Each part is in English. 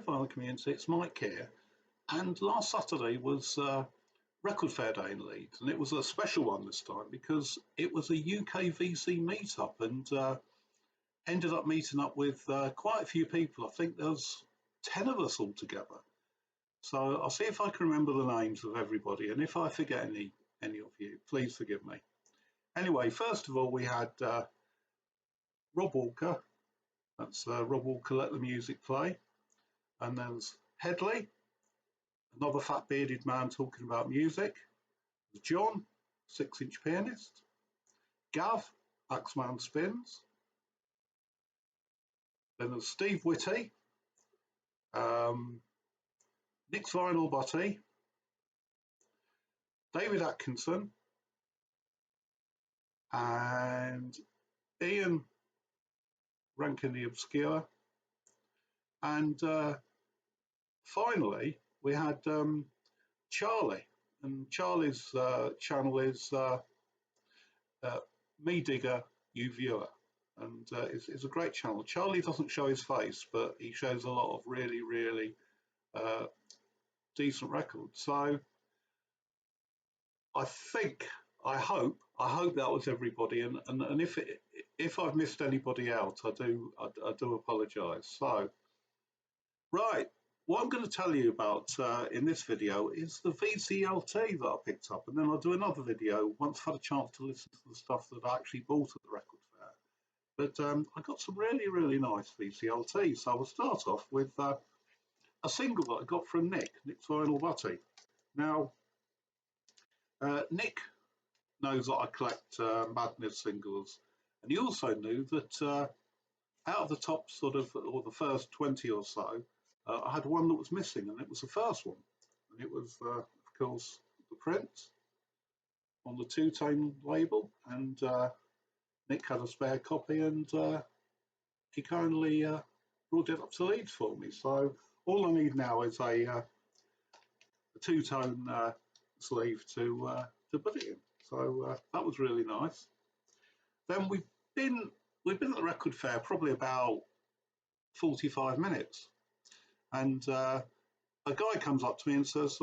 Hi Vinyl community, it's Mike here, and last Saturday was Record Fair Day in Leeds, and it was a special one this time because it was a UK VC meetup, and ended up meeting up with quite a few people. I think there's 10 of us all together. So I'll see if I can remember the names of everybody, and if I forget any of you, please forgive me. Anyway, first of all, we had Rob Walker. That's Rob Walker, Let the Music Play. And there's Headley, another fat bearded man talking about music. There's John, 6-inch pianist. Gav, Axeman Spins. Then there's Steve Whitty, Nick's Vinyl Butty, David Atkinson, and Ian Rankin the Obscure. And finally, we had Charlie, and Charlie's channel is Me Digger, You Viewer, and it's a great channel. Charlie doesn't show his face, but he shows a lot of really decent records. So I hope that was everybody, and if I've missed anybody out, I do apologise. So right, what I'm going to tell you about in this video is the VCLT that I picked up, and then I'll do another video once I've had a chance to listen to the stuff that I actually bought at the record fair. But I got some really nice VCLT, so I'll start off with a single that I got from Nick's Vinyl Butty. Now, Nick knows that I collect Madness singles, and he also knew that out of the top sort of, or the first 20 or so, I had one that was missing, and it was the first one, and it was of course the print on the two-tone label, and Nick had a spare copy, and he kindly brought it up to Leeds for me. So all I need now is a two-tone sleeve to put it in. So that was really nice. Then we've been at the record fair probably about 45 minutes, and a guy comes up to me and says,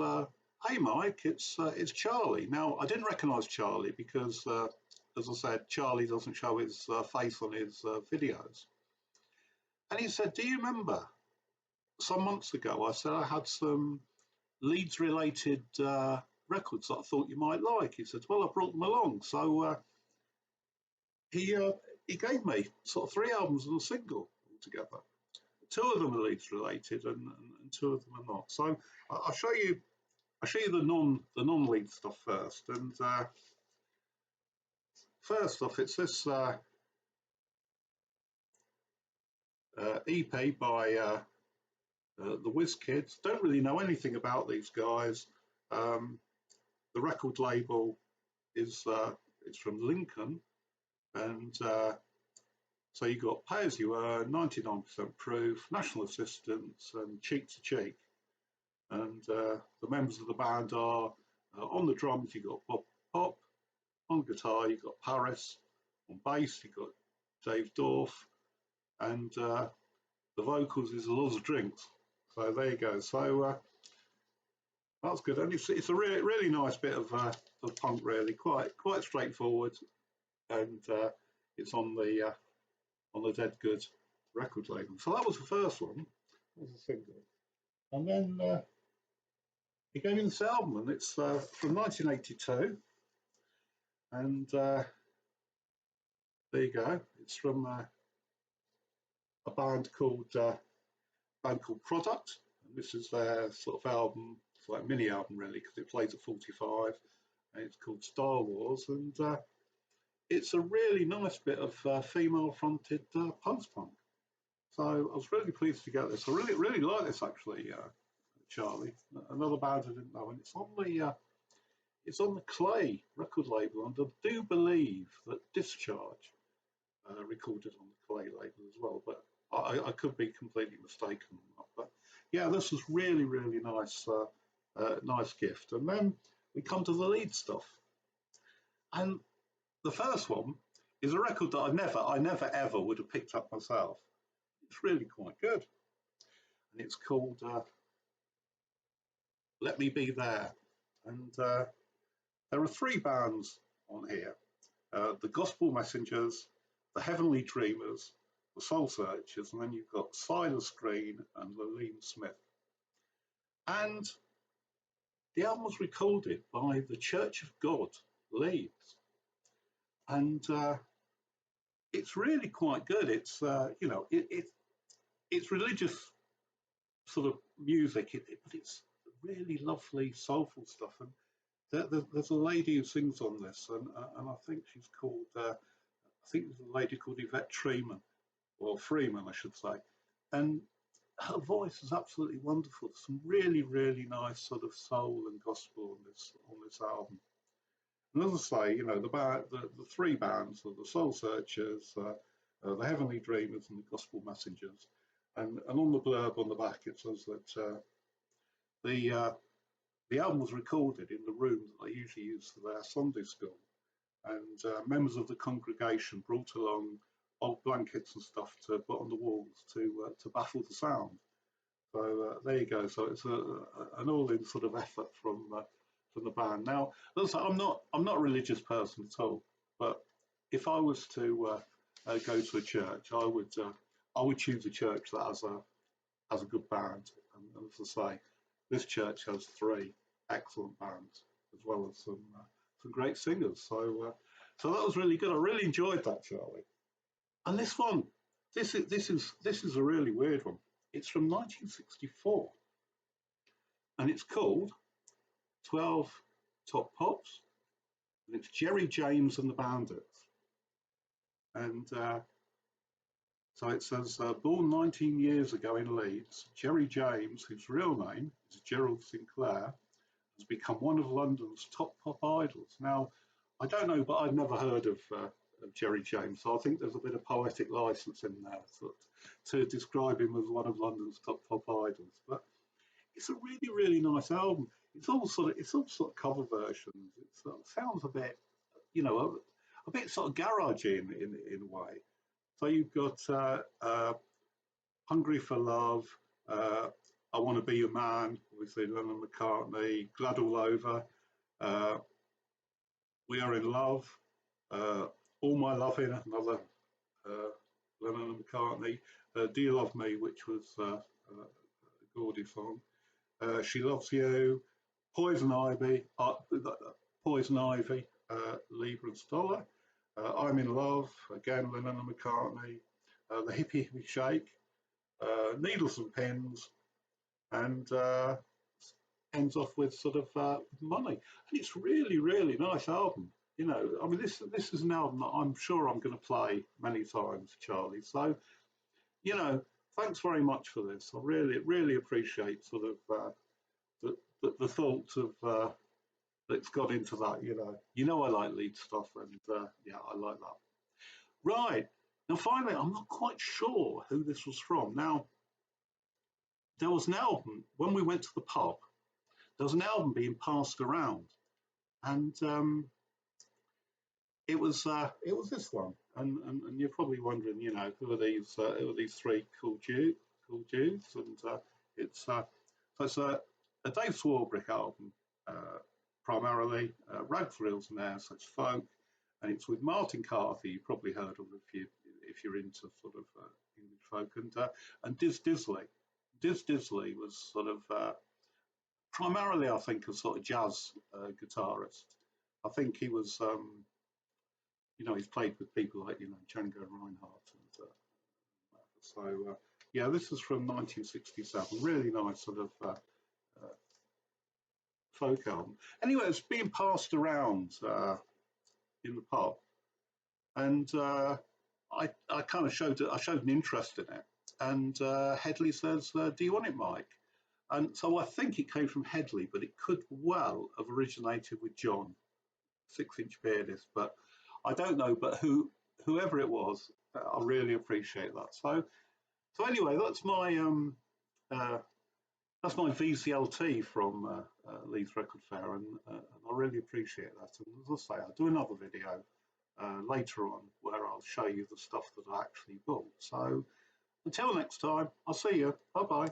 "Hey Mike, it's Charlie." Now I didn't recognise Charlie because, as I said, Charlie doesn't show his face on his videos. And he said, "Do you remember some months ago I said I had some Leeds related records that I thought you might like?" He said, "Well, I brought them along." So he gave me sort of 3 albums and a single altogether. 2 of them are Leeds related, and 2 of them are not. So I'll show you the non-Leeds stuff first. And first off, it's this EP by the Whiz Kids. Don't really know anything about these guys. The record label is it's from Lincoln, and so you got Pay As You Earn, 99% Proof, National Assistance, and Cheek to Cheek. And the members of the band are on the drums you got Bob Pop, on guitar you got Paris, on bass you got Dave Dorff, and the vocals is Lots of Drinks. So there you go. So that's good, and it's a really nice bit of punk, really quite straightforward, and it's on the Dead Good record label. So that was the first one, as a single, and then he gave me this album, and it's from 1982, and there you go. It's from a band called Product, and this is their sort of album. It's like a mini album really, because it plays at 45, and it's called Star Wars, and it's a really nice bit of female-fronted post-punk. So I was really pleased to get this. I really like this actually, Charlie. Another band I didn't know, and it's on the Clay record label, and I do believe that Discharge recorded on the Clay label as well, but I could be completely mistaken on that. But yeah, this was really nice, nice gift. And then we come to the lead stuff, and the first one is a record that I never ever would have picked up myself. It's really quite good. and it's called Let Me Be There. And there are three bands on here, the Gospel Messengers, the Heavenly Dreamers, the Soul Searchers, and then you've got Silas Green and Laleen Smith. And the album was recorded by the Church of God, Leeds. And it's really quite good. It's, you know, it's religious sort of music, but it's really lovely, soulful stuff. And there's a lady who sings on this, and I think she's called, I think there's a lady called Yvette Freeman, or Freeman, I should say. And her voice is absolutely wonderful. Some really, really nice sort of soul and gospel on this album. And as I say, you know, the three bands are the Soul Searchers, the Heavenly Dreamers, and the Gospel Messengers. And on the blurb on the back, it says that the album was recorded in the room that they usually use for their Sunday school. And members of the congregation brought along old blankets and stuff to put on the walls to baffle the sound. So there you go. So it's an all-in sort of effort from the band. Now, I'm not a religious person at all, but if I was to go to a church, I would choose a church that has a good band. And as I say, this church has three excellent bands as well as some great singers. So that was really good. I really enjoyed that, Charlie. And this one, this is a really weird one. It's from 1964, and it's called 12 Top Pops, and it's Jerry James and the Bandits. And so it says, born 19 years ago in Leeds, Jerry James, whose real name is Gerald Sinclair, has become one of London's top pop idols. Now, I don't know, but I've never heard of Jerry James, so I think there's a bit of poetic license in there to describe him as one of London's top pop idols. But it's a really, really nice album. It's all sort of cover versions. It sounds a bit, you know, a bit sort of garagey in a way. So you've got Hungry for Love, I Want to Be Your Man, obviously Lennon McCartney, Glad All Over, We Are in Love, All My Loving, another Lennon and McCartney, Do You Love Me, which was a Gordy song, She Loves You, Poison Ivy, Lieber and Stoller, I'm in Love, again Lennon and McCartney, The Hippie Hippie Shake, Needles and Pins, and ends off with sort of Money. And it's really, really nice album. You know, I mean, this is an album that I'm sure I'm going to play many times, Charlie. So, you know, thanks very much for this. I really, really appreciate sort of the thought of that's got into that. You know, I like Leeds stuff, and yeah, I like that. Right now, finally, I'm not quite sure who this was from. Now, there was an album when we went to the pub. There was an album being passed around, and it was this one. And you're probably wondering, you know, who are these three cool dudes? And it's a Dave Swarbrick album, primarily rag, thrills and airs such folk, and it's with Martin Carthy. You probably heard of if you're into sort of English folk, and Diz Disley. Diz Disley was sort of primarily, I think, a sort of jazz guitarist. I think he was, you know, he's played with people like, you know, Django Reinhardt, and so yeah, this is from 1967. Really nice sort of folk album. Anyway, it's being passed around in the pub, and I kind of showed an interest in it, and Headley says, "Do you want it, Mike?" And so I think it came from Headley, but it could well have originated with John, 6-inch beardist, but I don't know. But whoever it was, I really appreciate that. So anyway, that's my VCLT from Leeds Record Fair, and I really appreciate that. And as I say, I'll do another video later on where I'll show you the stuff that I actually bought. So until next time, I'll see you. Bye bye.